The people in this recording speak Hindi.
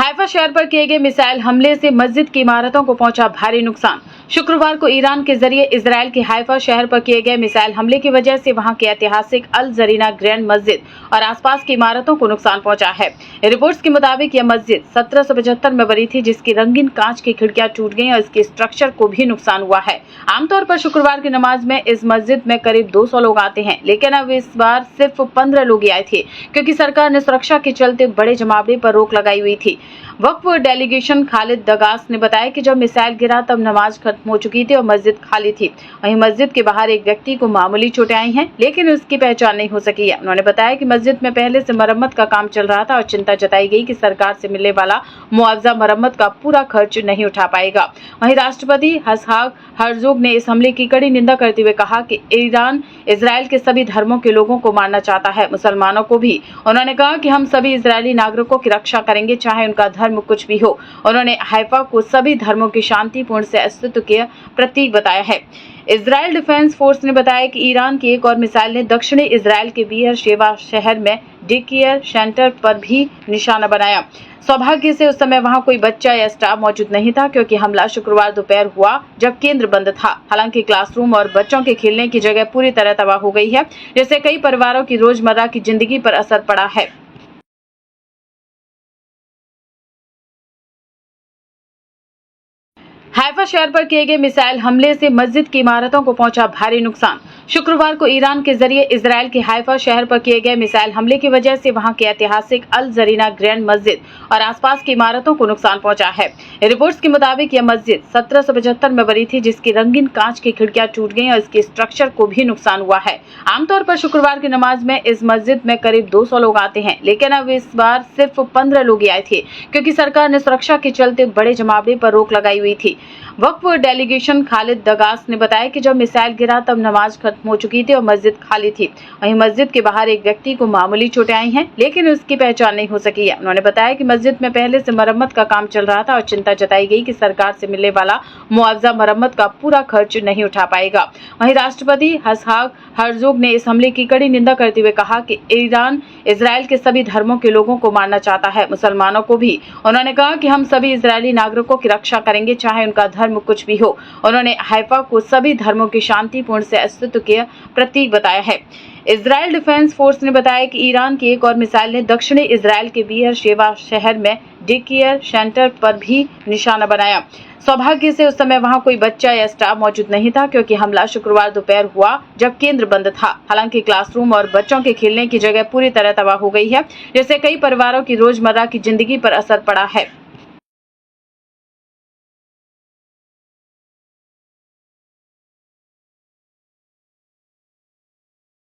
हाइफा शहर पर किए गए मिसाइल हमले से मस्जिद की इमारतों को पहुंचा भारी नुकसान। शुक्रवार को ईरान के जरिए इजराइल के हाइफा शहर पर किए गए मिसाइल हमले की वजह से वहां की ऐतिहासिक अल जरीना ग्रैंड मस्जिद और आसपास की इमारतों को नुकसान पहुंचा है। रिपोर्ट्स के मुताबिक यह मस्जिद 1775 में बनी थी, जिसकी रंगीन कांच की खिड़कियां टूट गई और इसके स्ट्रक्चर को भी नुकसान हुआ है। आमतौर पर शुक्रवार की नमाज में इस मस्जिद में करीब 200 लोग आते हैं, लेकिन अब इस बार सिर्फ 15 लोग आए थे, क्योंकि सरकार ने सुरक्षा के चलते बड़े जमावड़े पर रोक लगाई हुई थी। वक्फ डेलीगेशन खालिद दगास ने बताया कि जब मिसाइल गिरा तब नमाज खत्म हो चुकी थी और मस्जिद खाली थी। वहीं मस्जिद के बाहर एक व्यक्ति को मामूली चोटें आई हैं, लेकिन उसकी पहचान नहीं हो सकी है। उन्होंने बताया कि मस्जिद में पहले से मरम्मत का काम चल रहा था और चिंता जताई गई कि सरकार से मिलने वाला मुआवजा मरम्मत का पूरा खर्च नहीं उठा पाएगा। वहीं राष्ट्रपति इसहाक हर्जोग ने इस हमले की कड़ी निंदा करते हुए कहा कि ईरान इजराइल के सभी धर्मों के लोगों को मारना चाहता है, मुसलमानों को भी। उन्होंने कहा कि हम सभी इजरायली नागरिकों की रक्षा करेंगे, चाहे उनका धर्म कुछ भी हो। उन्होंने हाइफा को सभी धर्मों के शांतिपूर्ण से अस्तित्व के प्रतीक बताया है। इजराइल डिफेंस फोर्स ने बताया कि ईरान की एक और मिसाइल ने दक्षिणी इजराइल के बीयर शेवा शहर में डे केयर सेंटर पर भी निशाना बनाया। सौभाग्य से उस समय वहां कोई बच्चा या स्टाफ मौजूद नहीं था, क्योंकि हमला शुक्रवार दोपहर हुआ जब केंद्र बंद था। हालांकि क्लासरूम और बच्चों के खेलने की जगह पूरी तरह तबाह हो गई है, जिससे कई परिवारों की रोजमर्रा की जिंदगी पर असर पड़ा है। हाइफा शहर पर किए गए मिसाइल हमले से मस्जिद की इमारतों को पहुंचा भारी नुकसान। शुक्रवार को ईरान के जरिए इजराइल के हाइफा शहर पर किए गए मिसाइल हमले की वजह से वहां की ऐतिहासिक अल जरीना ग्रैंड मस्जिद और आसपास की इमारतों को नुकसान पहुंचा है। रिपोर्ट्स के मुताबिक यह मस्जिद 1775 में बनी थी, जिसकी रंगीन कांच की खिड़कियां टूट गई और इसके स्ट्रक्चर को भी नुकसान हुआ है। आमतौर पर शुक्रवार की नमाज में इस मस्जिद में करीब 200 लोग आते हैं, लेकिन अब इस बार सिर्फ 15 लोग आए थे, क्योंकि सरकार ने सुरक्षा के चलते बड़े जमावड़े पर रोक लगाई हुई थी। वक्फ डेलीगेशन खालिद दगास ने बताया कि जब मिसाइल गिरा तब नमाज खत्म हो चुकी थी और मस्जिद खाली थी। वहीं मस्जिद के बाहर एक व्यक्ति को मामूली चोटें आई हैं, लेकिन उसकी पहचान नहीं हो सकी है। उन्होंने बताया कि मस्जिद में पहले से मरम्मत का काम चल रहा था और चिंता जताई गई कि सरकार से मिलने वाला मुआवजा मरम्मत का पूरा खर्च नहीं उठा पाएगा। वहीं राष्ट्रपति इसहाक हर्जोग ने इस हमले की कड़ी निंदा करते हुए कहा कि ईरान इजराइल के सभी धर्मों के लोगों को मारना चाहता है, मुसलमानों को भी। उन्होंने कहा कि हम सभी इजरायली नागरिकों की रक्षा करेंगे, चाहे उनका धर्म कुछ भी हो। उन्होंने हाइफा को सभी धर्मों के शांतिपूर्ण से अस्तित्व के प्रतीक बताया है। इजराइल डिफेंस फोर्स ने बताया कि ईरान की एक और मिसाइल ने दक्षिणी इजराइल के बीयर शेवा शहर में डे केयर सेंटर पर भी निशाना बनाया। सौभाग्य से उस समय वहां कोई बच्चा या स्टाफ मौजूद नहीं था, क्योंकि हमला शुक्रवार दोपहर हुआ जब केंद्र बंद था। हालांकि क्लासरूम और बच्चों के खेलने की जगह पूरी तरह तबाह हो गई है, जिससे कई परिवारों की रोजमर्रा की जिंदगी पर असर पड़ा है।